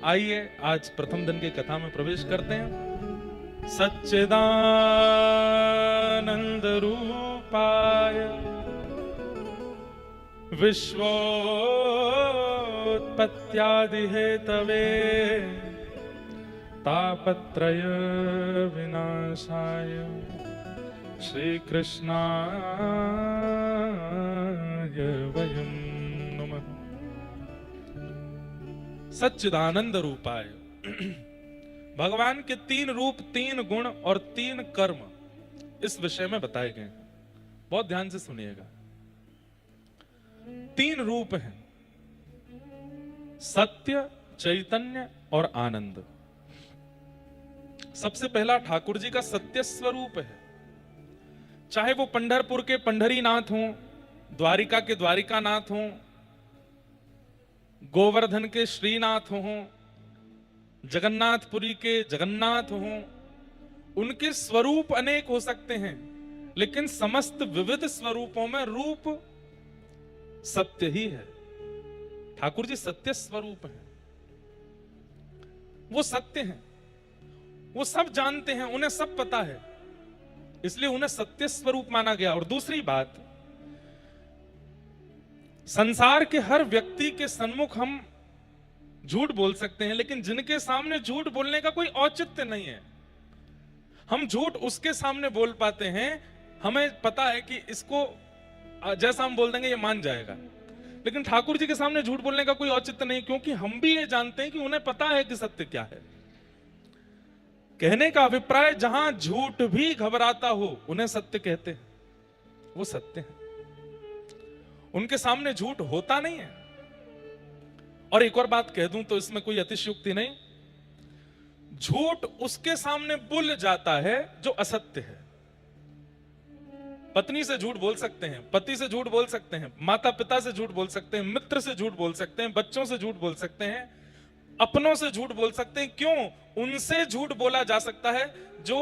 आइए आज प्रथम दिन की कथा में प्रवेश करते हैं। सच्चिदानंद रूपाय विश्वोत्पत्त्यादि हेतवे तापत्रय विनाशाय श्री कृष्णाय वयं नमः। सच्चिदानंद रूपाय भगवान के 3 रूप, 3 गुण और 3 कर्म इस विषय में बताए गए हैं। बहुत ध्यान से सुनिएगा। 3 रूप हैं, सत्य, चैतन्य और आनंद। सबसे पहला ठाकुर जी का सत्य स्वरूप है। चाहे वो पंढरपुर के पंढरीनाथ हों, द्वारिका के द्वारिकानाथ हों, गोवर्धन के श्रीनाथ हों, जगन्नाथपुरी के जगन्नाथ हों, उनके स्वरूप अनेक हो सकते हैं, लेकिन समस्त विविध स्वरूपों में रूप सत्य ही है। ठाकुर जी सत्य स्वरूप हैं। वो सत्य हैं, वो सब जानते हैं, उन्हें सब पता है, इसलिए उन्हें सत्य स्वरूप माना गया। और दूसरी बात, संसार के हर व्यक्ति के सन्मुख हम झूठ बोल सकते हैं, लेकिन जिनके सामने झूठ बोलने का कोई औचित्य नहीं है। हम झूठ उसके सामने बोल पाते हैं, हमें पता है कि इसको जैसा हम बोल देंगे ये मान जाएगा, लेकिन ठाकुर जी के सामने झूठ बोलने का कोई औचित्य नहीं, क्योंकि हम भी ये जानते हैं कि उन्हें पता है कि सत्य क्या है। कहने का अभिप्राय, जहां झूठ भी घबराता हो उन्हें सत्य कहते हैं, वो सत्य है। उनके सामने झूठ होता नहीं है। और एक और बात कह दूं तो इसमें कोई अतिशयोक्ति नहीं, झूठ उसके सामने बुल जाता है जो असत्य है। पत्नी से झूठ बोल सकते हैं, पति से झूठ बोल सकते हैं, माता पिता से झूठ बोल सकते हैं, मित्र से झूठ बोल सकते हैं, बच्चों से झूठ बोल सकते हैं, अपनों से झूठ बोल सकते हैं। क्यों? उनसे झूठ बोला जा सकता है जो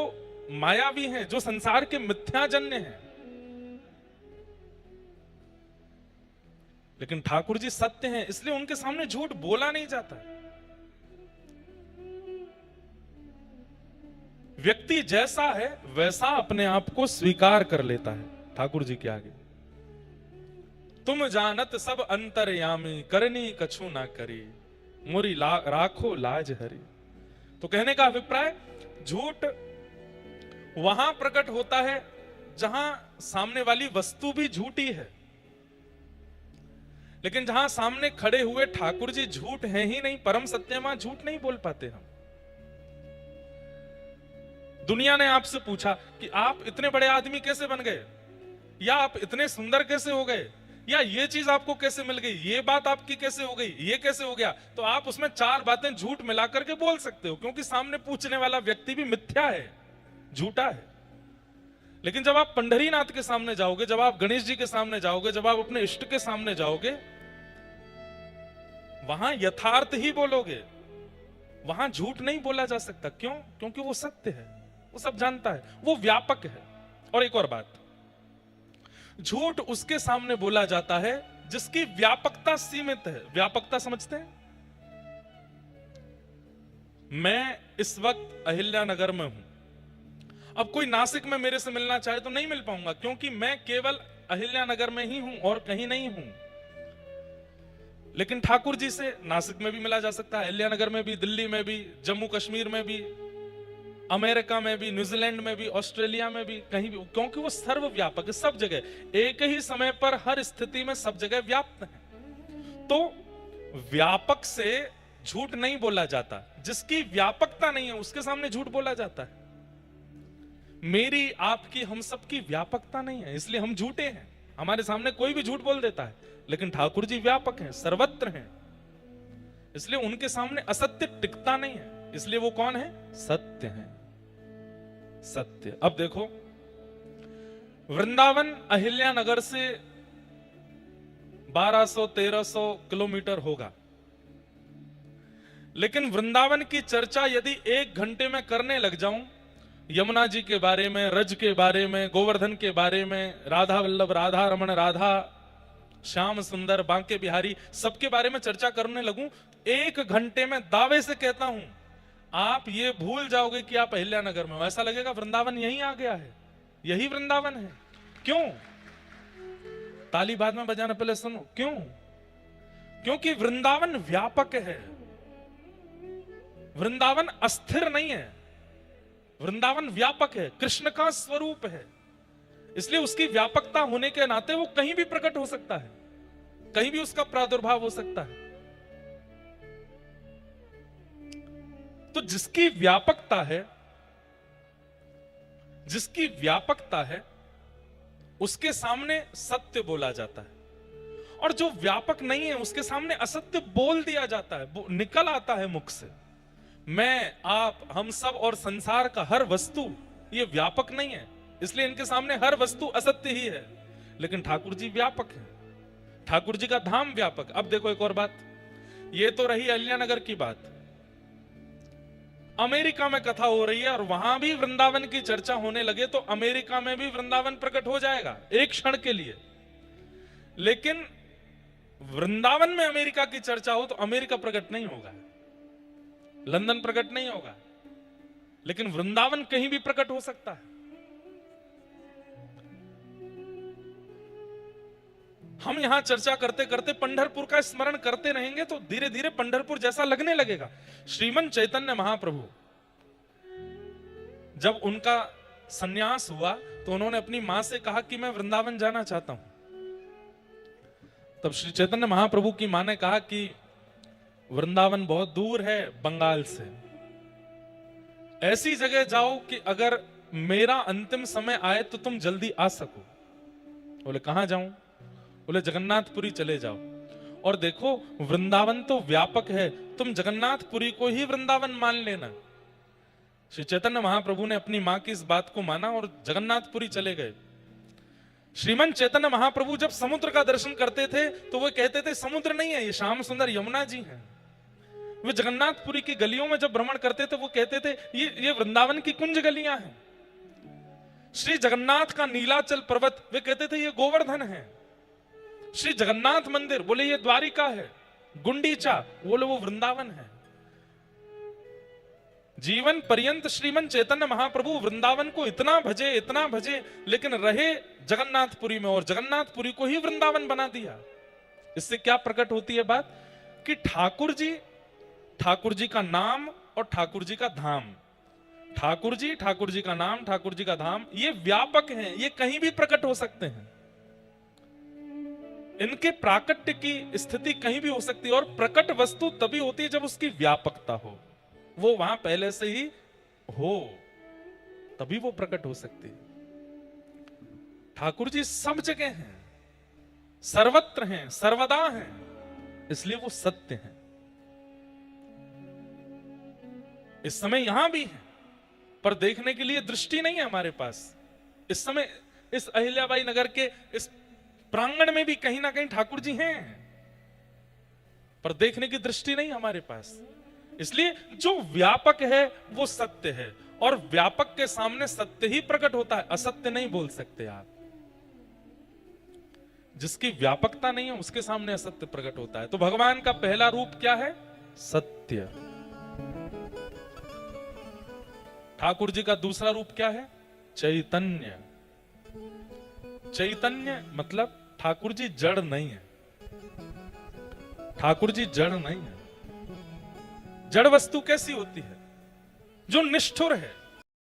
मायावी हैं, जो संसार के मिथ्याजन्य हैं। लेकिन ठाकुर जी सत्य हैं, इसलिए उनके सामने झूठ बोला नहीं जाता। व्यक्ति जैसा है वैसा अपने आप को स्वीकार कर लेता है ठाकुर जी के आगे। तुम जानत सब अंतर्यामी, करनी कछु ना करी, मोरी राखो लाज हरी। तो कहने का अभिप्राय, झूठ वहां प्रकट होता है जहां सामने वाली वस्तु भी झूठी है, लेकिन जहां सामने खड़े हुए ठाकुर जी झूठ हैं ही नहीं, परम सत्य, वहां झूठ नहीं बोल पाते हम। दुनिया ने आपसे पूछा कि आप इतने बड़े आदमी कैसे बन गए, या आप इतने सुंदर कैसे हो गए, या ये चीज आपको कैसे मिल गई, ये बात आपकी कैसे हो गई, ये कैसे हो गया, तो आप उसमें 4 बातें झूठ मिलाकर के बोल सकते हो, क्योंकि सामने पूछने वाला व्यक्ति भी मिथ्या है, झूठा है। लेकिन जब आप पंढरीनाथ के सामने जाओगे, जब आप गणेश जी के सामने जाओगे, जब आप अपने इष्ट के सामने जाओगे, वहां यथार्थ ही बोलोगे, वहां झूठ नहीं बोला जा सकता। क्यों? क्योंकि वो सत्य है, वो सब जानता है, वो व्यापक है। और एक और बात, झूठ उसके सामने बोला जाता है जिसकी व्यापकता सीमित है। व्यापकता समझते हैं? मैं इस वक्त अहिल्यानगर में हूं, अब कोई नासिक में मेरे से मिलना चाहे तो नहीं मिल पाऊंगा, क्योंकि मैं केवल अहिल्यानगर में ही हूं और कहीं नहीं हूं। लेकिन ठाकुर जी से नासिक में भी मिला जा सकता है, अहिल्यानगर में भी, दिल्ली में भी, जम्मू कश्मीर में भी, अमेरिका में भी, न्यूजीलैंड में भी, ऑस्ट्रेलिया में भी, कहीं भी, क्योंकि वो सर्वव्यापक है, सब जगह, एक ही समय पर हर स्थिति में सब जगह व्याप्त है। तो व्यापक से झूठ नहीं बोला जाता, जिसकी व्यापकता नहीं है उसके सामने झूठ बोला जाता है। मेरी, आपकी, हम सबकी व्यापकता नहीं है, इसलिए हम झूठे हैं। हमारे सामने कोई भी झूठ बोल देता है, लेकिन ठाकुर जी व्यापक हैं, सर्वत्र हैं, इसलिए उनके सामने असत्य टिकता नहीं है। इसलिए वो कौन है? सत्य है, सत्य। अब देखो, वृंदावन अहिल्यानगर से 1200-1300 किलोमीटर होगा, लेकिन वृंदावन की चर्चा यदि 1 घंटे में करने लग जाऊं, यमुना जी के बारे में, रज के बारे में, गोवर्धन के बारे में, राधा वल्लभ, राधा रमण, राधा श्याम सुंदर, बांके बिहारी, सबके बारे में चर्चा करने लगूं, 1 घंटे में दावे से कहता हूं आप ये भूल जाओगे कि आप अहिल्यानगर में हो। ऐसा लगेगा वृंदावन यहीं आ गया है, यही वृंदावन है। क्यों? ताली बाद में बजाना, पहले सुनो क्यों। क्योंकि वृंदावन व्यापक है, वृंदावन अस्थिर नहीं है, वृंदावन व्यापक है, कृष्ण का स्वरूप है। इसलिए उसकी व्यापकता होने के नाते वो कहीं भी प्रकट हो सकता है, कहीं भी उसका प्रादुर्भाव हो सकता है। तो जिसकी व्यापकता है, जिसकी व्यापकता है उसके सामने सत्य बोला जाता है, और जो व्यापक नहीं है उसके सामने असत्य बोल दिया जाता है, निकल आता है मुख से। मैं, आप, हम सब और संसार का हर वस्तु ये व्यापक नहीं है, इसलिए इनके सामने हर वस्तु असत्य ही है। लेकिन ठाकुर जी व्यापक है, ठाकुर जी का धाम व्यापक। अब देखो एक और बात, ये तो रही अहिल्यानगर की बात। अमेरिका में कथा हो रही है और वहां भी वृंदावन की चर्चा होने लगे तो अमेरिका में भी वृंदावन प्रकट हो जाएगा एक क्षण के लिए। लेकिन वृंदावन में अमेरिका की चर्चा हो तो अमेरिका प्रकट नहीं होगा, लंदन प्रकट नहीं होगा, लेकिन वृंदावन कहीं भी प्रकट हो सकता है। हम यहां चर्चा करते करते पंढरपुर का स्मरण करते रहेंगे तो धीरे धीरे पंढरपुर जैसा लगने लगेगा। श्रीमन चैतन्य महाप्रभु जब उनका सन्यास हुआ तो उन्होंने अपनी मां से कहा कि मैं वृंदावन जाना चाहता हूं। तब श्री चैतन्य महाप्रभु की मां ने कहा कि वृंदावन बहुत दूर है बंगाल से, ऐसी जगह जाओ कि अगर मेरा अंतिम समय आए तो तुम जल्दी आ सको। बोले कहां जाऊं? बोले जगन्नाथपुरी चले जाओ। और देखो वृंदावन तो व्यापक है, तुम जगन्नाथपुरी को ही वृंदावन मान लेना। श्री चैतन्य महाप्रभु ने अपनी मां की इस बात को माना और जगन्नाथपुरी चले गए। श्रीमन चैतन्य महाप्रभु जब समुद्र का दर्शन करते थे तो वो कहते थे समुद्र नहीं है, ये श्याम सुंदर यमुना जी हैं। वे जगन्नाथपुरी की गलियों में जब भ्रमण करते थे वो कहते थे ये वृंदावन की कुंज गलियां हैं। श्री जगन्नाथ का नीलाचल पर्वत वे कहते थे ये गोवर्धन है। श्री जगन्नाथ मंदिर बोले ये द्वारिका है। गुंडीचा बोले वो वृंदावन है। जीवन पर्यंत श्रीमन चैतन्य महाप्रभु वृंदावन को इतना भजे, लेकिन रहे जगन्नाथपुरी में और जगन्नाथपुरी को ही वृंदावन बना दिया। इससे क्या प्रकट होती है बात कि ठाकुर जी का नाम और ठाकुर जी का धाम, ठाकुर जी का नाम, ठाकुर जी का धाम, ये व्यापक हैं, ये कहीं भी प्रकट हो सकते हैं। इनके प्राकट्य की स्थिति कहीं भी हो सकती है और प्रकट वस्तु तभी होती है जब उसकी व्यापकता हो, वो वहां पहले से ही हो, तभी वो प्रकट हो सकती है। ठाकुर जी सब जगह हैं, सर्वत्र हैं, सर्वदा हैं, इसलिए वो सत्य हैं। इस समय यहां भी है पर देखने के लिए दृष्टि नहीं है हमारे पास। इस समय इस अहिल्याबाई नगर के इस प्रांगण में भी कहीं ना कहीं ठाकुर जी हैं पर देखने की दृष्टि नहीं हमारे पास। इसलिए जो व्यापक है वो सत्य है और व्यापक के सामने सत्य ही प्रकट होता है, असत्य नहीं बोल सकते आप। जिसकी व्यापकता नहीं है उसके सामने असत्य प्रकट होता है। तो भगवान का पहला रूप क्या है? सत्य। ठाकुर जी का दूसरा रूप क्या है? चैतन्य। चैतन्य मतलब ठाकुर जी जड़ नहीं है, ठाकुर जी जड़ नहीं है। जड़ वस्तु कैसी होती है? जो निष्ठुर है,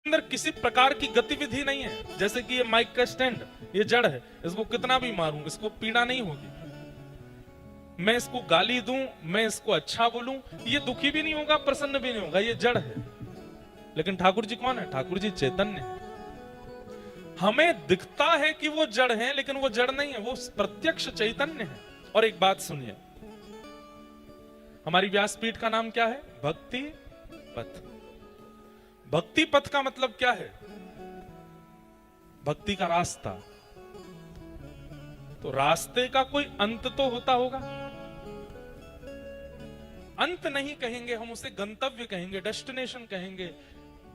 अंदर किसी प्रकार की गतिविधि नहीं है। जैसे कि ये माइक का स्टैंड, ये जड़ है, इसको कितना भी मारूं इसको पीड़ा नहीं होगी। मैं इसको गाली दूं, मैं इसको अच्छा बोलूं, ये दुखी भी नहीं होगा, प्रसन्न भी नहीं होगा, ये जड़ है। लेकिन ठाकुर जी कौन है? ठाकुर जी चैतन्य है। हमें दिखता है कि वो जड़ है लेकिन वो जड़ नहीं है, वो प्रत्यक्ष चैतन्य है। और एक बात सुनिए, हमारी व्यासपीठ का नाम क्या है? भक्ति पथ। भक्ति पथ का मतलब क्या है? भक्ति का रास्ता। तो रास्ते का कोई अंत तो होता होगा। अंत नहीं कहेंगे हम, उसे गंतव्य कहेंगे, डेस्टिनेशन कहेंगे।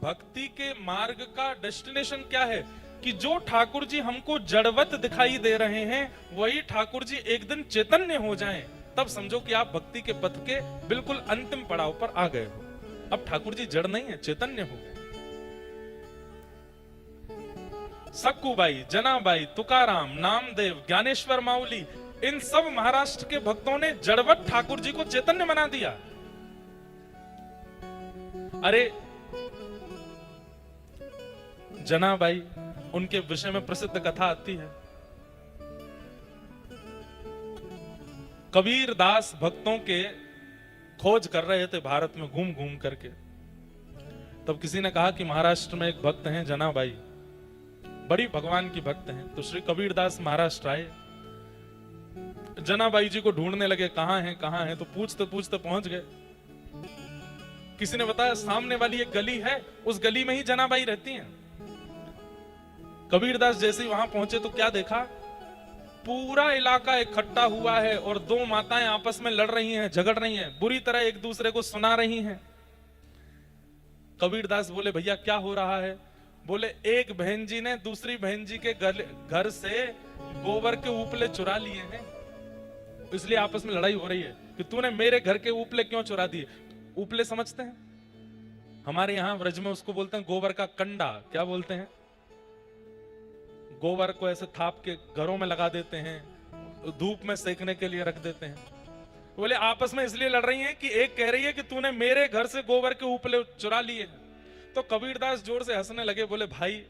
भक्ति के मार्ग का डेस्टिनेशन क्या है? कि जो ठाकुर जी हमको जड़वत दिखाई दे रहे हैं वही ठाकुर जी एक दिन चैतन्य हो जाएं, तब समझो कि आप भक्ति के पथ के बिल्कुल अंतिम पड़ाव पर आ गए हो। अब ठाकुर जी जड़ नहीं है, चैतन्य हो गए। सक्कूबाई, जनाबाई, तुकाराम, नामदेव, ज्ञानेश्वर माउली, इन सब महाराष्ट्र के भक्तों ने जड़वत ठाकुर जी को चैतन्य बना दिया। अरे जनाबाई, उनके विषय में प्रसिद्ध कथा आती है। कबीर दास भक्तों के खोज कर रहे थे भारत में घूम घूम करके। तब किसी ने कहा कि महाराष्ट्र में एक भक्त हैं जनाबाई, बड़ी भगवान की भक्त हैं। तो श्री कबीर दास महाराष्ट्र आए, जनाबाई जी को ढूंढने लगे, कहां हैं। तो पूछते पूछते पहुंच गए। किसी ने बताया सामने वाली एक गली है, उस गली में ही जनाबाई रहती हैं। कबीरदास जैसे ही वहां पहुंचे तो क्या देखा, पूरा इलाका इकट्ठा हुआ है और दो माताएं आपस में लड़ रही हैं, झगड़ रही हैं, बुरी तरह एक दूसरे को सुना रही हैं। कबीरदास बोले, भैया क्या हो रहा है? बोले, एक बहन जी ने दूसरी बहन जी के घर से गोबर के उपले चुरा लिए हैं, इसलिए आपस में लड़ाई हो रही है कि तूने मेरे घर के उपले क्यों चुरा दिए। उपले समझते हैं? हमारे यहां ब्रज में उसको बोलते हैं गोबर का कंडा। क्या बोलते हैं? गोबर को ऐसे थाप के घरों में लगा देते हैं, धूप में सेकने के लिए रख देते हैं। बोले आपस में इसलिए लड़ रही हैं कि एक कह रही है कि तूने मेरे घर से गोबर के उपले चुरा लिए हैं। तो कबीरदास जोर से हंसने लगे, बोले भाई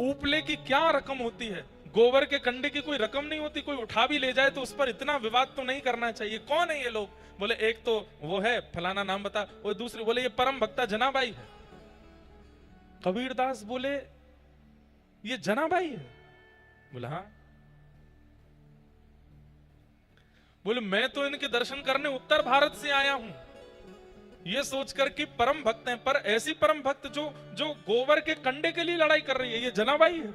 उपले की क्या रकम होती है, गोबर के कंडे की कोई रकम नहीं होती, कोई उठा भी ले जाए तो उस पर इतना विवाद तो नहीं करना चाहिए। कौन है ये लोग? बोले एक तो वो है फलाना नाम बता, वो दूसरे बोले ये परम भक्ता जनाबाई है। कबीरदास बोले ये जनाबाई है? बोले हाँ। बोले मैं तो इनके दर्शन करने उत्तर भारत से आया हूं, ये सोचकर कि परम भक्त हैं, पर ऐसी परम भक्त जो गोबर के कंडे के लिए लड़ाई कर रही है, ये जनाबाई है।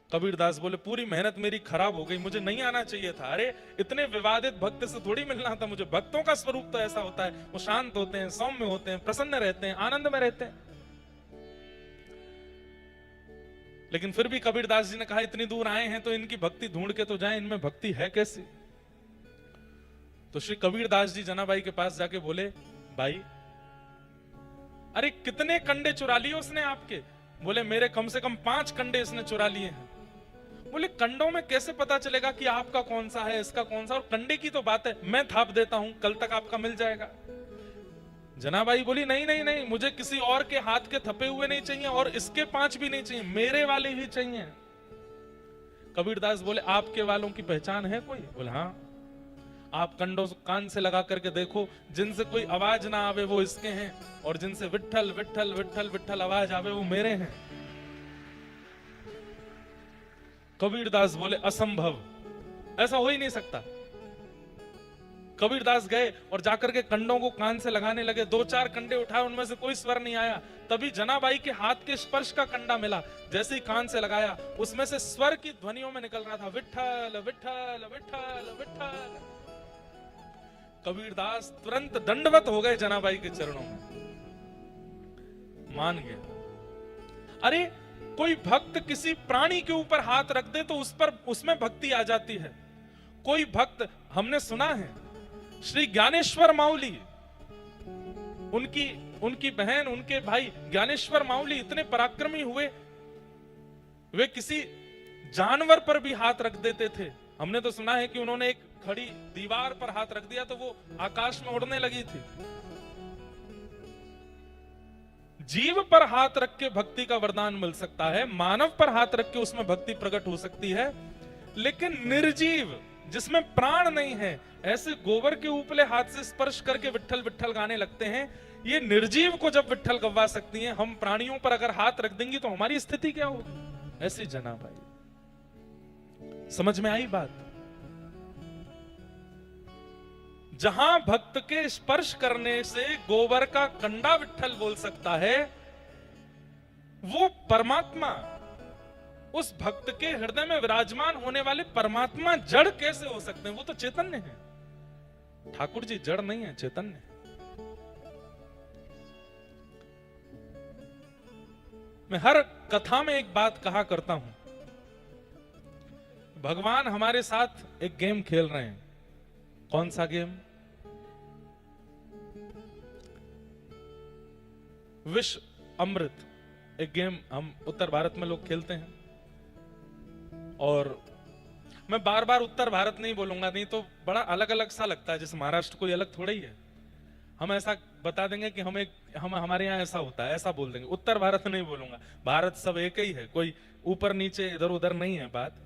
कबीरदास बोले पूरी मेहनत मेरी खराब हो गई, मुझे नहीं आना चाहिए था। अरे इतने विवादित भक्त से थोड़ी मिलना था मुझे। भक्तों का स्वरूप तो ऐसा होता है, वो शांत होते हैं, सौम्य होते हैं, प्रसन्न रहते हैं, आनंद में रहते हैं। लेकिन फिर भी कबीरदास जी ने कहा इतनी दूर आए हैं तो इनकी भक्ति ढूंढ के तो जाएं, इनमें भक्ति है कैसी। तो श्री कबीरदास जी जनाबाई के पास जाके बोले, भाई अरे कितने कंडे चुरा लिए उसने आपके? बोले मेरे कम से कम 5 कंडे इसने चुरा लिए हैं। बोले कंडों में कैसे पता चलेगा कि आपका कौन सा है, इसका कौन सा? और कंडे की तो बात है, मैं थाप देता हूं, कल तक आपका मिल जाएगा। जनाबाई बोली नहीं नहीं नहीं, मुझे किसी और के हाथ के थपे हुए नहीं चाहिए और इसके 5 भी नहीं चाहिए, मेरे वाले ही चाहिए। कबीरदास बोले आपके वालों की पहचान है कोई? बोले हाँ। आप कंडों कान से लगा करके देखो, जिनसे कोई आवाज ना आवे वो इसके हैं, और जिनसे विट्ठल विट्ठल विट्ठल विट्ठल आवाज आवे वो मेरे हैं। कबीरदास बोले असंभव, ऐसा हो ही नहीं सकता। कबीरदास गए और जाकर के कंडों को कान से लगाने लगे, 2-4 कंडे उठाए, उनमें से कोई स्वर नहीं आया। तभी जनाबाई के हाथ के स्पर्श का कंडा मिला, जैसे ही कान से लगाया उसमें से स्वर की ध्वनियों में निकल रहा था विट्ठल विट्ठल विट्ठल विट्ठल। कबीरदास तुरंत दंडवत हो गए जनाबाई के चरणों में, मान गया। अरे कोई भक्त किसी प्राणी के ऊपर हाथ रख दे तो उसमें भक्ति आ जाती है। कोई भक्त, हमने सुना है श्री ज्ञानेश्वर माउली, उनकी बहन, उनके भाई ज्ञानेश्वर माउली इतने पराक्रमी हुए, वे किसी जानवर पर भी हाथ रख देते थे। हमने तो सुना है कि उन्होंने एक खड़ी दीवार पर हाथ रख दिया तो वो आकाश में उड़ने लगी थी। जीव पर हाथ रख के भक्ति का वरदान मिल सकता है, मानव पर हाथ रख के उसमें भक्ति प्रकट हो सकती है, लेकिन निर्जीव जिसमें प्राण नहीं है, ऐसे गोबर के उपले हाथ से स्पर्श करके विट्ठल विट्ठल गाने लगते हैं। ये निर्जीव को जब विट्ठल गवा सकती हैं, हम प्राणियों पर अगर हाथ रख देंगी तो हमारी स्थिति क्या होगी? ऐसी जनाबाई। समझ में आई बात? जहां भक्त के स्पर्श करने से गोबर का कंडा विट्ठल बोल सकता है, वो परमात्मा, उस भक्त के हृदय में विराजमान होने वाले परमात्मा जड़ कैसे हो सकते हैं? वो तो चैतन्य है। ठाकुर जी जड़ नहीं है, चैतन्य है। मैं हर कथा में एक बात कहा करता हूं, भगवान हमारे साथ एक गेम खेल रहे हैं। कौन सा गेम? विष अमृत। एक गेम हम उत्तर भारत में लोग खेलते हैं, और मैं बार बार उत्तर भारत नहीं बोलूंगा, नहीं तो बड़ा अलग अलग सा लगता है, जैसे महाराष्ट्र कोई अलग थोड़ा ही है। हम ऐसा बता देंगे कि हम हमारे यहाँ ऐसा होता है, ऐसा बोल देंगे। उत्तर भारत नहीं बोलूंगा, भारत सब एक ही है, कोई ऊपर नीचे इधर उधर नहीं है बात।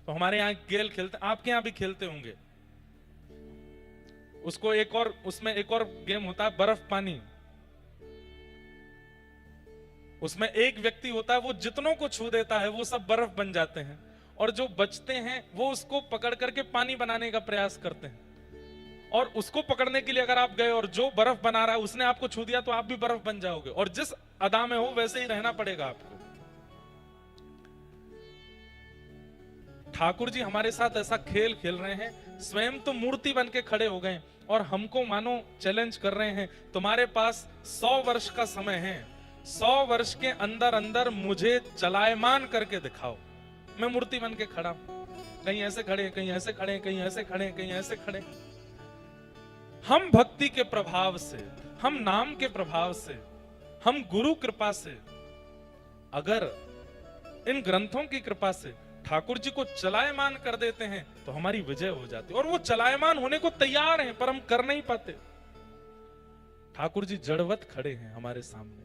तो हमारे यहाँ गेम खेलते, आपके यहाँ भी खेलते होंगे उसको। एक और उसमें एक और गेम होता है बर्फ पानी। उसमें एक व्यक्ति होता है, वो जितनों को छू देता है वो सब बर्फ बन जाते हैं, और जो बचते हैं वो उसको पकड़ करके पानी बनाने का प्रयास करते हैं। और उसको पकड़ने के लिए अगर आप गए और जो बर्फ बना रहा है उसने आपको छू दिया तो आप भी बर्फ बन जाओगे, और जिस अदा में हो वैसे ही रहना पड़ेगा आपको। ठाकुर जी हमारे साथ ऐसा खेल खेल रहे हैं, स्वयं तो मूर्ति बन के खड़े हो गए और हमको मानो चैलेंज कर रहे हैं, तुम्हारे पास 100 वर्ष का समय है, 100 वर्ष के अंदर अंदर मुझे चलायमान करके दिखाओ। मैं मूर्ति बन के खड़ा, कहीं ऐसे खड़े, कहीं ऐसे खड़े, कहीं ऐसे खड़े, कहीं ऐसे खड़े। हम भक्ति के प्रभाव से, हम नाम के प्रभाव से, हम गुरु कृपा से, अगर इन ग्रंथों की कृपा से ठाकुर जी को चलायमान कर देते हैं तो हमारी विजय हो जाती है। और वो चलायमान होने को तैयार हैं, पर हम कर नहीं पाते। ठाकुर जी जड़वत खड़े हैं हमारे सामने,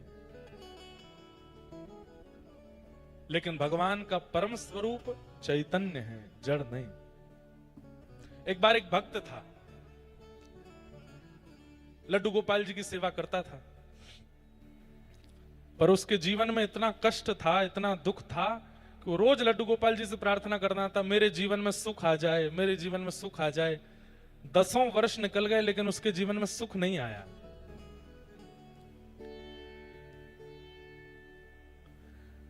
लेकिन भगवान का परम स्वरूप चैतन्य है, जड़ नहीं। एक बार एक भक्त था, लड्डू गोपाल जी की सेवा करता था, पर उसके जीवन में इतना कष्ट था, इतना दुख था कि वो रोज लड्डू गोपाल जी से प्रार्थना करना था, मेरे जीवन में सुख आ जाए, मेरे जीवन में सुख आ जाए। 10 वर्ष निकल गए लेकिन उसके जीवन में सुख नहीं आया।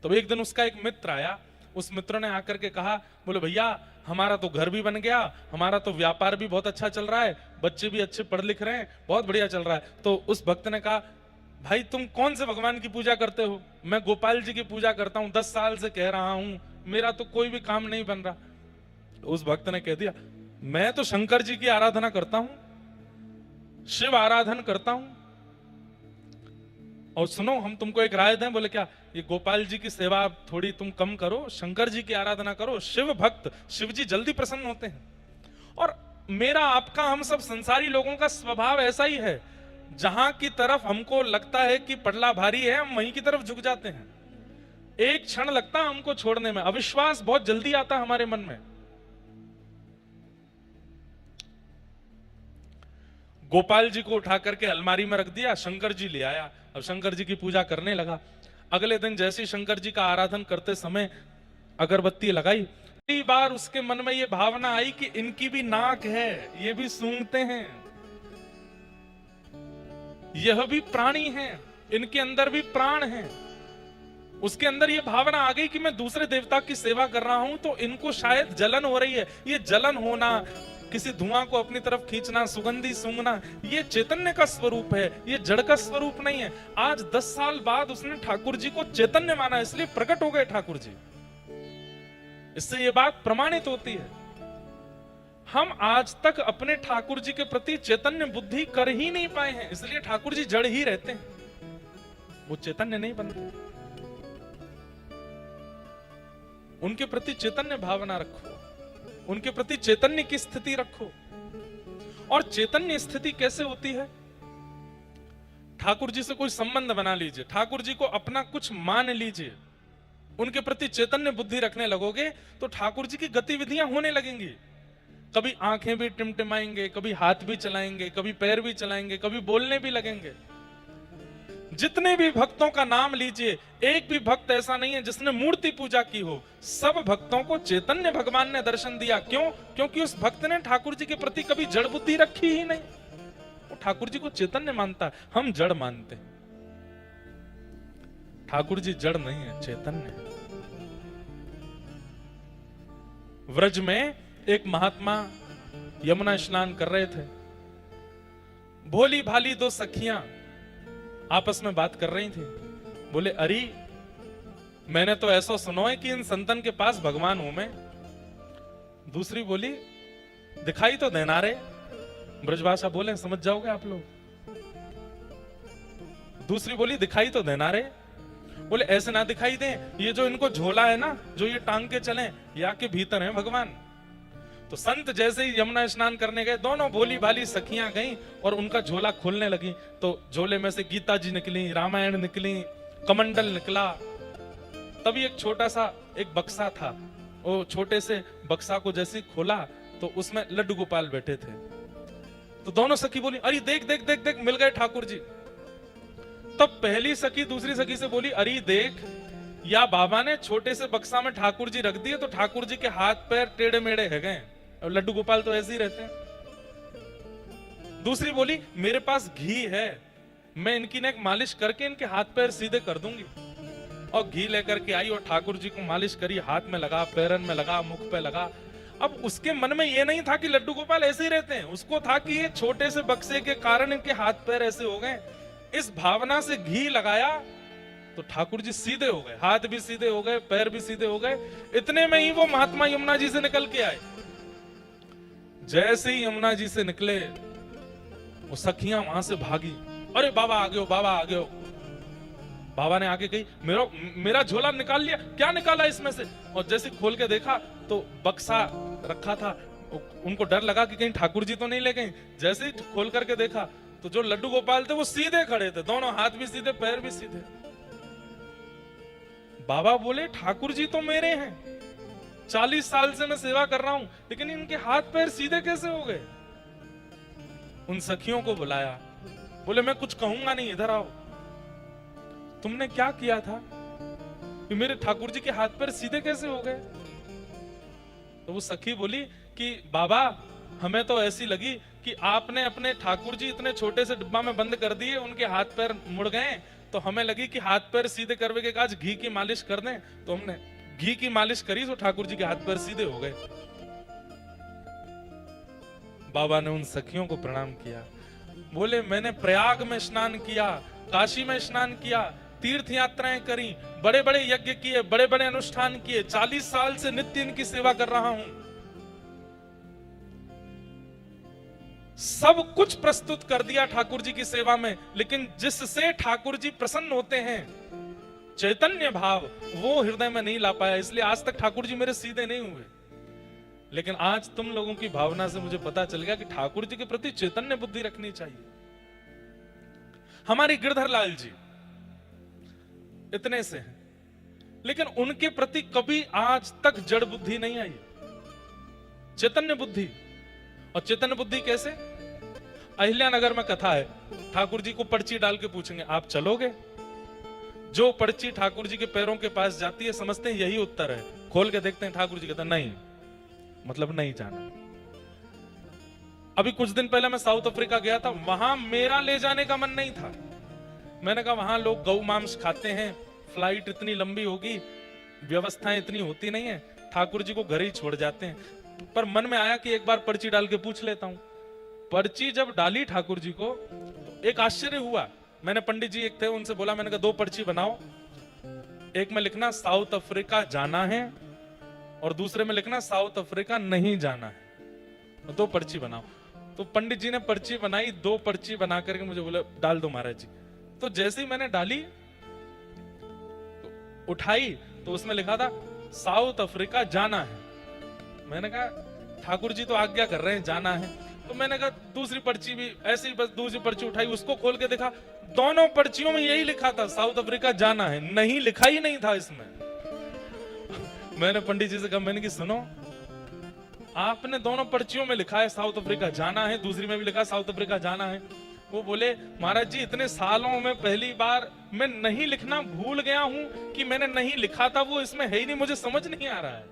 तो एक दिन उसका एक मित्र आया, उस मित्र ने आकर के कहा, बोले भैया हमारा तो घर भी बन गया, हमारा तो व्यापार भी बहुत अच्छा चल रहा है, बच्चे भी अच्छे पढ़ लिख रहे हैं, बहुत बढ़िया चल रहा है। तो उस भक्त ने कहा, भाई तुम कौन से भगवान की पूजा करते हो? मैं गोपाल जी की पूजा करता हूं, 10 साल से कह रहा हूं, मेरा तो कोई भी काम नहीं बन रहा। तो उस भक्त ने कह दिया, मैं तो शंकर जी की आराधना करता हूं, शिव आराधन करता हूं, और सुनो हम तुमको एक राय दें। बोले क्या? ये गोपाल जी की सेवा थोड़ी तुम कम करो, शंकर जी की आराधना करो, शिव भक्त, शिव जी जल्दी प्रसन्न होते हैं। और मेरा आपका, हम सब संसारी लोगों का स्वभाव ऐसा ही है, जहां की तरफ हमको लगता है कि पटला भारी है, हम वहीं की तरफ झुक जाते हैं। एक क्षण लगता है हमको छोड़ने में, अविश्वास बहुत जल्दी आता है हमारे मन में। गोपाल जी को उठा करके अलमारी में रख दिया, शंकर जी ले आया, अब शंकर जी की पूजा करने लगा। अगले दिन जैसे शंकर जी का आराधन करते समय अगरबत्ती लगाई, पहली बार उसके मन में ये भावना आई कि इनकी भी नाक है, ये भी सूंघते हैं, यह भी प्राणी हैं, इनके अंदर भी प्राण हैं। उसके अंदर ये भावना आ गई कि मैं दूसरे देवता की सेवा कर रहा हूं तो इनको शायद जलन हो रही है। ये जलन होना, किसी धुआं को अपनी तरफ खींचना, सुगंधी सूंघना, ये चैतन्य का स्वरूप है, ये जड़ का स्वरूप नहीं है। आज 10 साल बाद उसने ठाकुर जी को चैतन्य माना, इसलिए प्रकट हो गए ठाकुर जी। इससे ये बात प्रमाणित होती है। हम आज तक अपने ठाकुर जी के प्रति चैतन्य बुद्धि कर ही नहीं पाए हैं, इसलिए ठाकुर जी जड़ ही रहते हैं, वो चैतन्य नहीं बनते। उनके प्रति चैतन्य भावना रखो, उनके प्रति चैतन्य की स्थिति रखो। और चैतन्य स्थिति कैसे होती है? ठाकुर जी से कोई संबंध बना लीजिए, ठाकुर जी को अपना कुछ मान लीजिए, उनके प्रति चैतन्य बुद्धि रखने लगोगे तो ठाकुर जी की गतिविधियां होने लगेंगी। कभी आंखें भी टिमटिमाएंगे, कभी हाथ भी चलाएंगे, कभी पैर भी चलाएंगे, कभी बोलने भी लगेंगे। जितने भी भक्तों का नाम लीजिए, एक भी भक्त ऐसा नहीं है जिसने मूर्ति पूजा की हो। सब भक्तों को चैतन्य भगवान ने दर्शन दिया। क्यों? क्योंकि उस भक्त ने ठाकुर जी के प्रति कभी जड़ बुद्धि रखी ही नहीं। वो ठाकुर जी को चैतन्य मानता है, हम जड़ मानते हैं। ठाकुर जी जड़ नहीं है, चैतन्य है। व्रज में एक महात्मा यमुना स्नान कर रहे थे। भोली भाली 2 सखियां आपस में बात कर रही थी। बोले, अरे मैंने तो ऐसा सुना है कि इन संतन के पास भगवान हूं मैं। दूसरी बोली दिखाई तो देना रे, ब्रजभाषा बोले समझ जाओगे आप लोग। दूसरी बोली दिखाई तो देना रे। बोले ऐसे ना दिखाई दे, ये जो इनको झोला है ना, जो ये टांग के चले, या के भीतर है भगवान। तो संत जैसे ही यमुना स्नान करने गए, दोनों भोली भाली सखियां गईं और उनका झोला खोलने लगी। तो झोले में से गीता जी निकली, रामायण निकली, कमंडल निकला। तभी एक छोटा सा एक बक्सा था, वो छोटे से बक्सा को जैसे खोला तो उसमें लड्डू गोपाल बैठे थे। तो दोनों सखी बोली अरे देख देख देख देख, मिल गए ठाकुर जी। तब पहली सखी दूसरी सखी से बोली अरे देख, या बाबा ने छोटे से बक्सा में ठाकुर जी रख दिए तो ठाकुर जी के हाथ पैर टेढ़े मेढ़े है गए, और लड्डू गोपाल तो ऐसे ही रहते हैं। दूसरी बोली मेरे पास घी है, मैं इनकी नेक मालिश करके इनके हाथ पैर सीधे कर दूंगी। और घी लेकर के आई और ठाकुर जी को मालिश करी, हाथ में लगा, पैरन में लगा, मुख पे लगा। अब उसके मन में ये नहीं था कि लड्डू गोपाल ऐसे ही रहते हैं, उसको था कि ये छोटे से बक्से के कारण इनके हाथ पैर ऐसे हो गए। इस भावना से घी लगाया तो ठाकुर जी सीधे हो गए, हाथ भी सीधे हो गए, पैर भी सीधे हो गए। इतने में ही वो महात्मा यमुना जी से निकल के आए। जैसे ही यमुना जी से निकले वो सखियां वहां से भागी, अरे बाबा आ गए हो, बाबा आ गए हो। बाबा ने आगे कही मेरा झोला निकाल लिया, क्या निकाला इसमें से? और जैसे खोल के देखा तो बक्सा रखा था। उनको डर लगा कि कहीं ठाकुर जी तो नहीं ले गए। जैसे ही खोल करके देखा तो जो लड्डू गोपाल थे वो सीधे खड़े थे, दोनों हाथ भी सीधे, पैर भी सीधे। बाबा बोले ठाकुर जी तो मेरे हैं, 40 साल से मैं सेवा कर रहा हूं, लेकिन इनके हाथ पैर सीधे कैसे हो गए? उन सखियों को बुलाया, बोले मैं कुछ कहूंगा नहीं, इधर आओ। तुमने क्या किया था कि मेरे ठाकुर जी के हाथ पैर सीधे कैसे हो गए? तो वो सखी बोली कि बाबा हमें तो ऐसी लगी कि आपने अपने ठाकुर जी इतने छोटे से डिब्बा में बंद कर दिए, उनके हाथ पैर मुड़ गए, तो हमें लगी कि हाथ पैर सीधे करने के आज घी की मालिश कर दें। तो हमने घी की मालिश करी तो ठाकुर जी के हाथ पैर सीधे हो गए। बाबा ने उन सखियों को प्रणाम किया, बोले मैंने प्रयाग में स्नान किया, काशी में स्नान किया, तीर्थ यात्राएं करी, बड़े बड़े यज्ञ किए, बड़े बड़े अनुष्ठान किए, 40 साल से नित्य इनकी सेवा कर रहा हूं। सब कुछ प्रस्तुत कर दिया ठाकुर जी की सेवा में, लेकिन जिससे ठाकुर जी प्रसन्न होते हैं, चैतन्य भाव, वो हृदय में नहीं ला पाया। इसलिए आज तक ठाकुर जी मेरे सीधे नहीं हुए। लेकिन आज तुम लोगों की भावना से मुझे पता चल गया कि ठाकुर जी के प्रति चैतन्य बुद्धि रखनी चाहिए। हमारे गिरधर लाल जी इतने से हैं, लेकिन उनके प्रति कभी आज तक जड़ बुद्धि नहीं आई, चैतन्य बुद्धि। और चैतन्य बुद्धि कैसे? अहिल्यानगर में कथा है, ठाकुर जी को पर्ची डाल के पूछेंगे आप चलोगे? जो पर्ची ठाकुर जी के पैरों के पास जाती है समझते हैं यही उत्तर है, खोल के देखते हैं ठाकुर जी कहते हैं नहीं, मतलब नहीं जाना। अभी कुछ दिन पहले मैं साउथ अफ्रीका गया था, वहां मेरा ले जाने का मन नहीं था। मैंने कहा वहां लोग गौ मांस खाते हैं, फ्लाइट इतनी लंबी होगी, व्यवस्थाएं इतनी होती नहीं है, ठाकुर जी को घर ही छोड़ जाते हैं। पर मन में आया कि एक बार पर्ची डाल के पूछ लेता हूं। पर्ची जब डाली ठाकुर जी को तो एक आश्चर्य हुआ। मैंने पंडित जी एक थे, उनसे बोला, मैंने कहा 2 पर्ची बनाओ, एक में लिखना साउथ अफ्रीका जाना है और दूसरे में लिखना साउथ अफ्रीका नहीं जाना है। 2 पर्ची बनाओ। तो पंडित जी ने पर्ची बनाई, 2 पर्ची बना करके मुझे बोले डाल दो महाराज जी। तो जैसे ही मैंने डाली तो उठाई तो उसमें लिखा था साउथ अफ्रीका जाना है। मैंने कहा ठाकुर जी तो आज्ञा कर रहे हैं जाना है। तो मैंने कहा दूसरी पर्ची भी ऐसे ही, बस दूसरी पर्ची उठाई, उसको खोल के देखा, दोनों पर्चियों में यही लिखा था साउथ अफ्रीका जाना है, नहीं लिखा ही नहीं था इसमें। मैंने पंडित जी से कहा, मैंने कि सुनो, आपने दोनों पर्चियों में लिखा है साउथ अफ्रीका जाना है, दूसरी में भी लिखा साउथ अफ्रीका जाना है। वो बोले महाराज जी इतने सालों में पहली बार मैं नहीं लिखना भूल गया हूं कि मैंने नहीं लिखा था, वो इसमें है ही नहीं, मुझे समझ नहीं आ रहा है।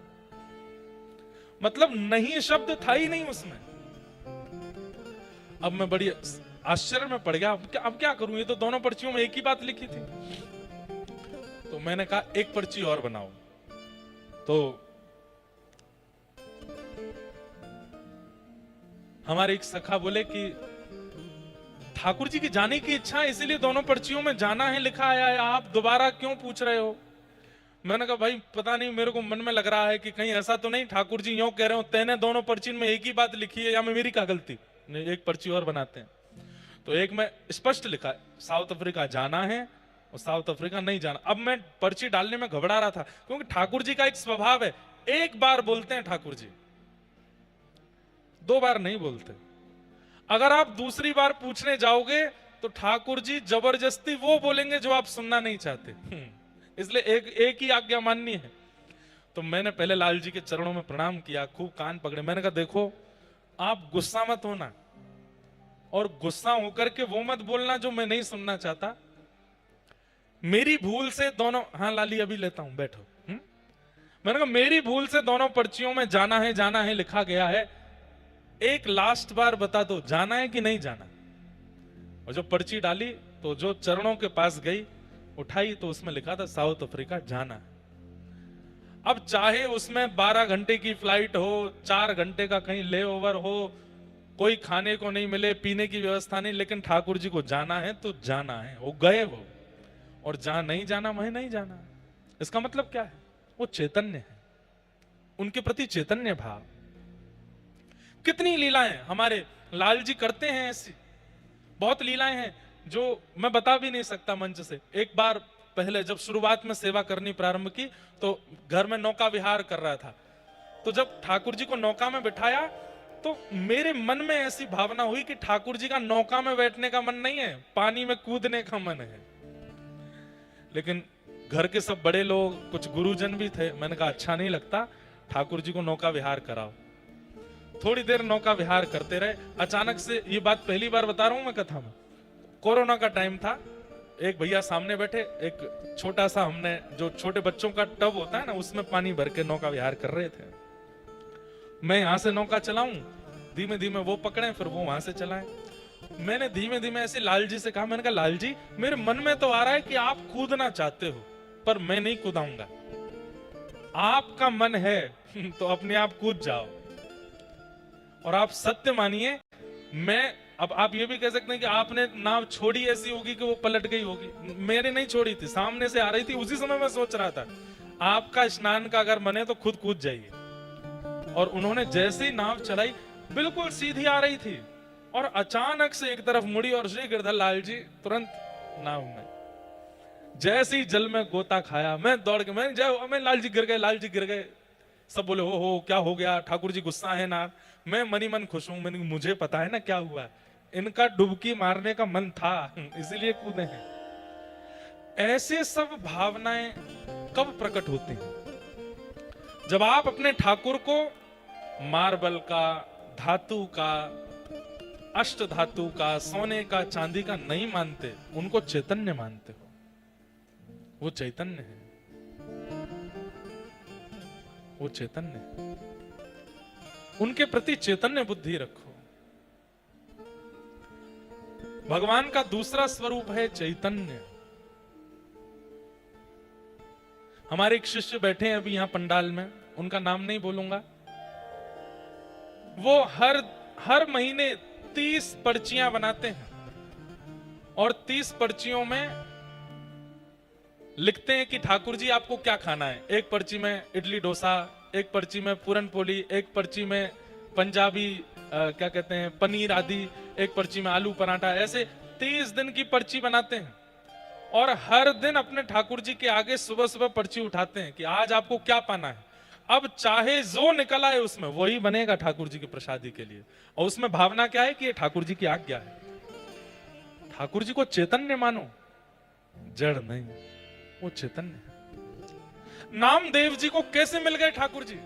मतलब नहीं शब्द था ही नहीं उसमें। अब मैं बड़ी आश्चर्य में पड़ गया, अब क्या करूं, ये तो दोनों पर्चियों में एक ही बात लिखी थी। तो मैंने कहा एक पर्ची और बनाओ। तो हमारे एक सखा बोले कि ठाकुर जी की जाने की इच्छा है, इसीलिए दोनों पर्चियों में जाना है लिखा आया है, आप दोबारा क्यों पूछ रहे हो? मैंने कहा भाई पता नहीं, मेरे को मन में लग रहा है कि कहीं ऐसा तो नहीं ठाकुर जी यूं कह रहे हो तेने दोनों पर्ची में एक ही बात लिखी है, या में मेरी क्या गलती, नहीं एक पर्ची और बनाते हैं। तो एक में स्पष्ट लिखा है साउथ अफ्रीका जाना है और साउथ अफ्रीका नहीं जाना। अब मैं पर्ची डालने में घबरा रहा था, क्योंकि ठाकुर जी का एक स्वभाव है, एक बार बोलते हैं ठाकुर जी, 2 बार नहीं बोलते। अगर आप दूसरी बार पूछने जाओगे तो ठाकुर जी जबरदस्ती वो बोलेंगे जो आप सुनना नहीं चाहते। इसलिए एक ही आज्ञा माननी है। तो मैंने पहले लाल जी के चरणों में प्रणाम किया, खूब कान पकड़े। मैंने कहा देखो, आप गुस्सा मत होना, और गुस्सा होकर के वो मत बोलना जो मैं नहीं सुनना चाहता। मेरी भूल से दोनों, हाँ लाली अभी लेता हूं, बैठो। मैंने कहा मेरी भूल से दोनों पर्चियों में जाना है लिखा गया है, एक लास्ट बार बता दो जाना है कि नहीं जाना। और जो पर्ची डाली तो जो चरणों के पास गई, उठाई तो उसमें लिखा था साउथ अफ्रीका जाना। अब चाहे उसमें 12 घंटे की फ्लाइट हो, 4 घंटे का कहीं लेओवर हो, कोई खाने को नहीं मिले, पीने की व्यवस्था नहीं, लेकिन ठाकुर जी को जाना है तो जाना है। वो गए वो, और जहां नहीं जाना वहीं नहीं जाना। इसका मतलब क्या है? वो चैतन्य है, उनके प्रति चैतन्य भाव। कितनी लीलाएं हमारे लाल जी करते हैं, ऐसी बहुत लीलाएं हैं जो मैं बता भी नहीं सकता मंच से। एक बार पहले जब शुरुआत में सेवा करनी प्रारंभ की, तो घर में नौका विहार कर रहा था। तो जब ठाकुर जी को नौका में बिठाया तो मेरे मन में ऐसी भावना हुई कि ठाकुर जी का नौका में बैठने का मन नहीं है, पानी में कूदने का मन है। लेकिन घर के सब बड़े लोग, कुछ गुरुजन भी थे। मैंने कहा अच्छा नहीं लगता, ठाकुर जी को नौका विहार कराओ। थोड़ी देर नौका विहार करते रहे। अचानक से, ये बात पहली बार बता रहा हूं मैं कथा में, कोरोना का टाइम था, एक भैया सामने बैठे, एक छोटा सा, हमने जो छोटे बच्चों का टब होता है ना, उसमें पानी भर के नौका विहार कर रहे थे। मैं यहां से नौका चलाऊं, धीमे धीमे वो पकड़े, फिर वो वहां से चलाएं। मैंने धीमे धीमे ऐसे लाल जी से कहा, मैंने कहा लाल जी, मेरे मन में तो आ रहा है कि आप कूदना चाहते हो, पर मैं नहीं कूदाऊंगा। आपका मन है तो अपने आप कूद जाओ। और आप सत्य मानिए, मैं, अब आप ये भी कह सकते हैं कि आपने नाव छोड़ी ऐसी होगी कि वो पलट गई होगी। मेरे नहीं छोड़ी थी, सामने से आ रही थी। उसी समय मैं सोच रहा था आपका स्नान का अगर मन है तो खुद कूद जाइए। और उन्होंने जैसे ही नाव चलाई, बिल्कुल सीधी आ रही थी, और अचानक से एक तरफ मुड़ी और श्री गिरधर लाल जी तुरंत नाव में। जैसे ही जल में गोता खाया, मैं दौड़ के, मैं लाल जी गिर गए, लाल जी गिर गए। सब बोले हो क्या हो गया, ठाकुर जी गुस्सा है ना। मैं मनी मन खुश हूं, मैंने, मुझे पता है ना क्या हुआ, इनका डुबकी मारने का मन था, इसलिए कूदे हैं। ऐसे सब भावनाएं कब प्रकट होती हैं? जब आप अपने ठाकुर को मार्बल का, धातु का, अष्ट धातु का, सोने का, चांदी का नहीं मानते, उनको चैतन्य मानते हो। वो चैतन्य है, वो चैतन्य है। उनके प्रति चैतन्य बुद्धि रखो। भगवान का दूसरा स्वरूप है चैतन्य। हमारे एक शिष्य बैठे हैं अभी यहां पंडाल में, उनका नाम नहीं बोलूंगा। वो हर महीने 30 पर्चियां बनाते हैं, और 30 पर्चियों में लिखते हैं कि ठाकुर जी आपको क्या खाना है। एक पर्ची में इडली डोसा, एक पर्ची में पूरन पोली, एक पर्ची में पंजाबी क्या कहते हैं, पनीर आदि, एक पर्ची में आलू पराठा। ऐसे 30 दिन की पर्ची बनाते हैं, और हर दिन अपने ठाकुर जी के आगे सुबह सुबह पर्ची उठाते हैं कि आज आपको क्या पाना है। अब चाहे जो निकल आए उसमें वही बनेगा ठाकुर जी की प्रसादी के लिए। और उसमें भावना क्या है कि ये ठाकुर जी की आज्ञा है। ठाकुर जी को चैतन्य मानो, जड़ नहीं, वो चैतन्य है। नामदेव जी को कैसे मिल गए ठाकुर जी?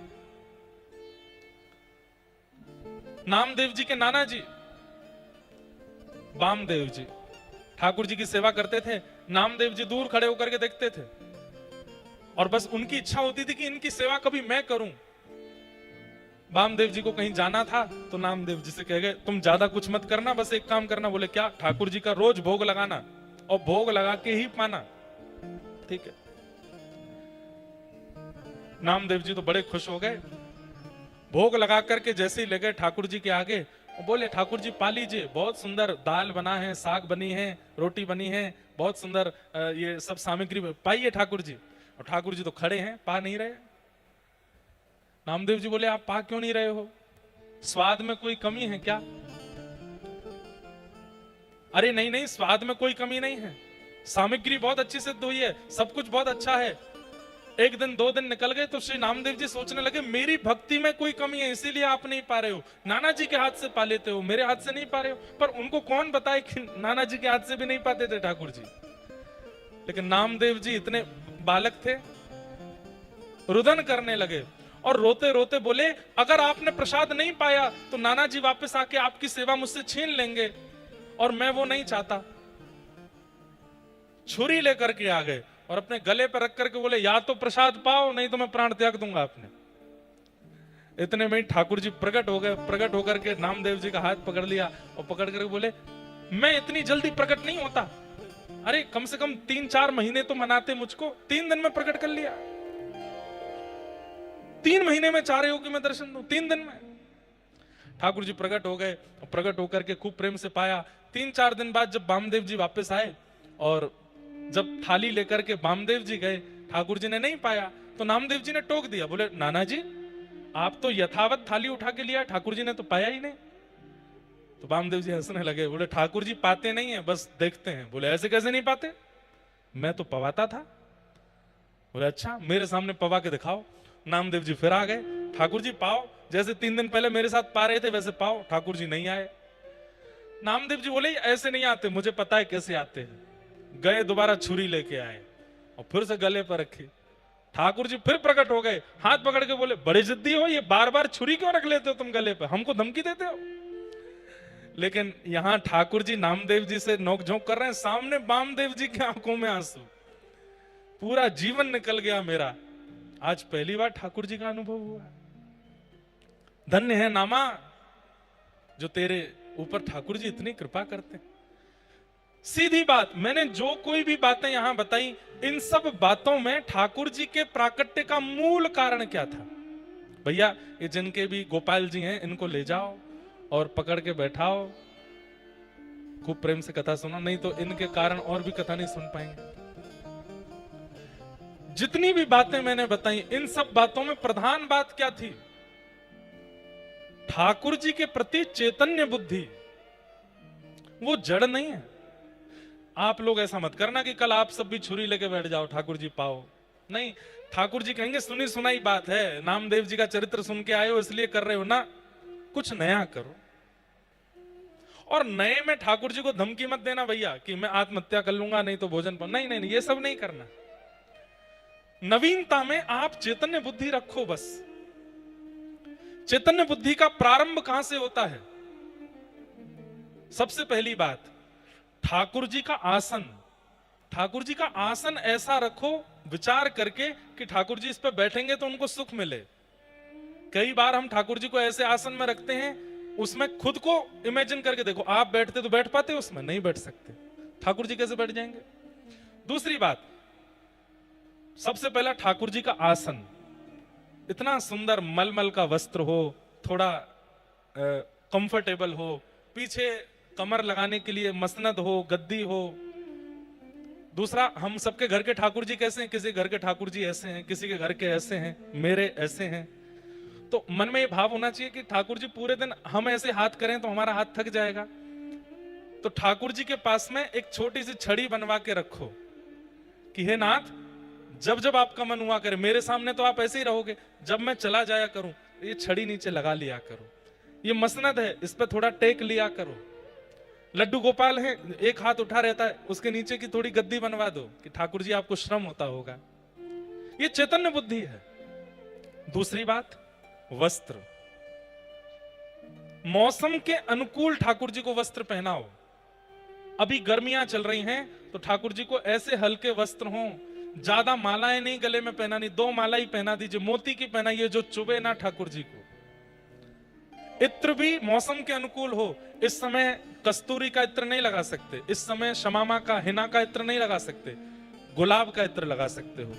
नामदेव जी के नाना जी वामदेव जी ठाकुर जी की सेवा करते थे। नामदेव जी दूर खड़े होकर के देखते थे, और बस उनकी इच्छा होती थी कि इनकी सेवा कभी मैं करूं। वामदेव जी को कहीं जाना था तो नामदेव जी से कह गए, तुम ज्यादा कुछ मत करना, बस एक काम करना। बोले क्या? ठाकुर जी का रोज भोग लगाना, और भोग लगा के ही पाना। ठीक है। नामदेव जी तो बड़े खुश हो गए। भोग लगा करके जैसे ही ले गए ठाकुर जी के आगे, बोले ठाकुर जी पा लीजिए, बहुत सुंदर दाल बना है, साग बनी है, रोटी बनी है, बहुत सुंदर ये सब सामग्री पाइए ठाकुर जी। और ठाकुर जी तो खड़े हैं, पा नहीं रहे। नामदेव जी बोले आप पा क्यों नहीं रहे हो, स्वाद में कोई कमी है क्या? अरे नहीं नहीं, स्वाद में कोई कमी नहीं है, सामग्री बहुत अच्छी सिद्ध हुई है, सब कुछ बहुत अच्छा है। एक दिन 2 दिन निकल गए तो श्री नामदेव जी सोचने लगे मेरी भक्ति में कोई कमी है, इसीलिए आप नहीं पा रहे हो। नाना जी के हाथ से पा लेते हो, मेरे हाथ से नहीं पा रहे हो। पर उनको कौन बताए कि नाना जी के हाथ से भी नहीं पाते थे ठाकुर जी। लेकिन नामदेव जी इतने बालक थे, रुदन करने लगे और रोते रोते बोले अगर आपने प्रसाद नहीं पाया तो नाना जी वापस आके आपकी सेवा मुझसे छीन लेंगे, और मैं वो नहीं चाहता। छुरी लेकर के आ गए और अपने गले पर रख करके बोले या तो प्रसाद पाओ नहीं तो मैं प्राण त्याग दूंगा आपने। इतने में ठाकुर जी प्रकट हो गए, प्रकट होकर के नामदेव जी का हाथ पकड़ लिया और पकड़ करके बोले मैं इतनी जल्दी प्रकट नहीं होता, अरे कम से कम 3-4 महीने तो मनाते मुझको, 3 दिन में प्रकट कर लिया। 3 महीने में चाह रहे हो कि मैं दर्शन दूं, 3 दिन में। ठाकुर जी प्रकट हो गए, प्रकट होकर के खूब प्रेम से पाया। 3-4 दिन बाद जब वामदेव जी वापस आए और जब थाली लेकर के वामदेव जी गए, ठाकुर जी ने नहीं पाया तो नामदेव जी ने टोक दिया, बोले नाना जी आप तो यथावत थाली उठा के लिया, ठाकुर जी ने तो पाया ही नहीं। तो वामदेव जी हंसने लगे, बोले ठाकुर जी पाते नहीं है, बस देखते हैं। बोले ऐसे कैसे नहीं पाते, मैं तो पवाता था। बोले अच्छा मेरे सामने पवा के दिखाओ। नामदेव जी फिर आ गए, ठाकुर जी पाओ, जैसे 3 दिन पहले मेरे साथ पा रहे थे वैसे पाओ। ठाकुर जी नहीं आए। नामदेव जी बोले ऐसे नहीं आते, मुझे पता है कैसे आते हैं। गए दोबारा छुरी लेके आए और फिर से गले पर रखी। ठाकुर जी फिर प्रकट हो गए, हाथ पकड़ के बोले बड़े जिद्दी हो, ये बार बार छुरी क्यों रख लेते हो तुम गले पर, हमको धमकी देते हो। लेकिन यहां ठाकुर जी नामदेव जी से नोकझोंक कर रहे हैं, सामने वामदेव जी की आंखों में आंसू। पूरा जीवन निकल गया मेरा, आज पहली बार ठाकुर जी का अनुभव हुआ। धन्य है नामा जो तेरे ऊपर ठाकुर जी इतनी कृपा करते हैं। सीधी बात, मैंने जो कोई भी बातें यहां बताई, इन सब बातों में ठाकुर जी के प्राकट्य का मूल कारण क्या था? भैया ये जिनके भी गोपाल जी हैं इनको ले जाओ और पकड़ के बैठाओ, खूब प्रेम से कथा सुनो, नहीं तो इनके कारण और भी कथा नहीं सुन पाएंगे। जितनी भी बातें मैंने बताई, इन सब बातों में प्रधान बात क्या थी? ठाकुर जी के प्रति चैतन्य बुद्धि, वो जड़ नहीं है। आप लोग ऐसा मत करना कि कल आप सब भी छुरी लेके बैठ जाओ ठाकुर जी पाओ, नहीं। ठाकुर जी कहेंगे सुनी सुनाई बात है, नामदेव जी का चरित्र सुन के आए हो इसलिए कर रहे हो ना, कुछ नया करो। और नए में ठाकुर जी को धमकी मत देना भैया कि मैं आत्महत्या कर लूंगा नहीं तो भोजन पर, नहीं नहीं, ये सब नहीं करना। नवीनता में आप चैतन्य बुद्धि रखो बस। चैतन्य बुद्धि का प्रारंभ कहां से होता है? सबसे पहली बात, ठाकुर जी का आसन। ठाकुर जी का आसन ऐसा रखो विचार करके कि ठाकुर जी इस पर बैठेंगे तो उनको सुख मिले। कई बार हम ठाकुर जी को ऐसे आसन में रखते हैं, उसमें खुद को इमेजिन करके देखो, आप बैठते तो बैठ पाते, उसमें नहीं बैठ सकते, ठाकुर जी कैसे बैठ जाएंगे? दूसरी बात, सबसे पहला ठाकुर जी का आसन इतना सुंदर, मलमल का वस्त्र हो, थोड़ा कंफर्टेबल हो, पीछे कमर लगाने के लिए मसनद हो, गद्दी हो। दूसरा, हम सबके घर के ठाकुर जी कैसे हैं? किसी घर के ठाकुर जी ऐसे हैं, किसी के घर के ऐसे हैं, मेरे ऐसे हैं। तो मन में ये भाव होना चाहिए कि ठाकुर जी पूरे दिन हम ऐसे हाथ करें तो हमारा हाथ थक जाएगा, तो ठाकुर जी के पास में एक छोटी सी छड़ी बनवा के रखो कि हे नाथ, जब जब आपका मन हुआ करे, मेरे सामने तो आप ऐसे ही रहोगे, जब मैं चला जाया करूं ये छड़ी नीचे लगा लिया करो, ये मसनद है इस पे थोड़ा टेक लिया करो। लड्डू गोपाल है, एक हाथ उठा रहता है, उसके नीचे की थोड़ी गद्दी बनवा दो कि ठाकुर जी आपको श्रम होता होगा। ये चैतन्य बुद्धि है। दूसरी बात, वस्त्र। मौसम के अनुकूल ठाकुर जी को वस्त्र पहनाओ। अभी गर्मियां चल रही हैं तो ठाकुर जी को ऐसे हल्के वस्त्र हों, ज्यादा मालाएं नहीं गले में पहनानी, 2 माला ही पहना दीजिए, मोती की पहनाइए जो चुभे ना ठाकुर जी को। इत्र भी मौसम के अनुकूल हो। इस समय कस्तूरी का इत्र नहीं लगा सकते, इस समय शमामा का, हिना का इत्र नहीं लगा सकते, गुलाब का इत्र लगा सकते हो,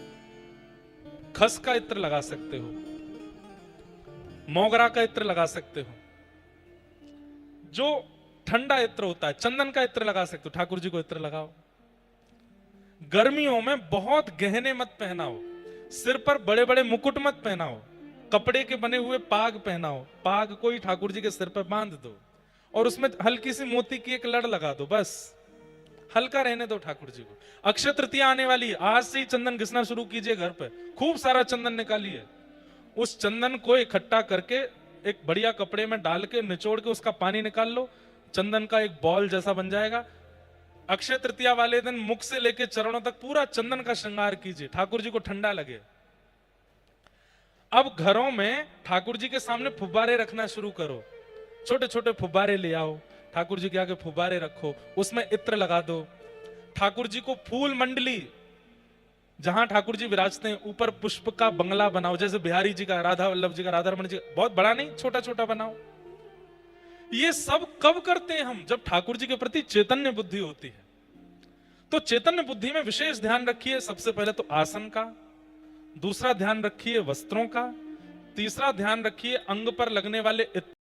खस का इत्र लगा सकते हो, मोगरा का इत्र लगा सकते हो, जो ठंडा इत्र होता है चंदन का इत्र लगा सकते हो, ठाकुर जी को इत्र लगाओ। गर्मियों में बहुत गहने मत पहनाओ, सिर पर बड़े बड़े मुकुट मत पहनाओ, कपड़े के बने हुए पाग पहनाओ, पाग कोई ठाकुर जी के सिर पर बांध दो और उसमें हल्की सी मोती की एक लड़ लगा दो, बस हल्का रहने दो ठाकुर जी को। अक्षय तृतीया आने वाली है, आज से ही चंदन घिसना शुरू कीजिए घर पे, खूब सारा चंदन निकालिए, उस चंदन को इकट्ठा करके एक बढ़िया कपड़े में डाल के निचोड़ के उसका पानी निकाल लो, चंदन का एक बॉल जैसा बन जाएगा। अक्षय तृतीया वाले दिन मुख से लेके चरणों तक पूरा चंदन का श्रृंगार कीजिए, ठाकुर जी को ठंडा लगे। अब घरों में ठाकुर जी के सामने फुब्बारे रखना शुरू करो, छोटे छोटे फुब्बारे ले आओ, ठाकुर जी के आगे फुब्बारे रखो, उसमें इत्र लगा दो। ठाकुर जी को फूल मंडली, जहां ठाकुर जी विराजते हैं ऊपर पुष्प का बंगला बनाओ, जैसे बिहारी जी का, राधा वल्लभ जी का, राधा रमन जी का, बहुत बड़ा नहीं, छोटा छोटा बनाओ। ये सब कब करते हैं हम? जब ठाकुर जी के प्रति चैतन्य बुद्धि होती है। तो चैतन्य बुद्धि में विशेष ध्यान रखिए, सबसे पहले तो आसन का, दूसरा ध्यान रखिए वस्त्रों का, तीसरा ध्यान रखिए अंग पर लगने वाले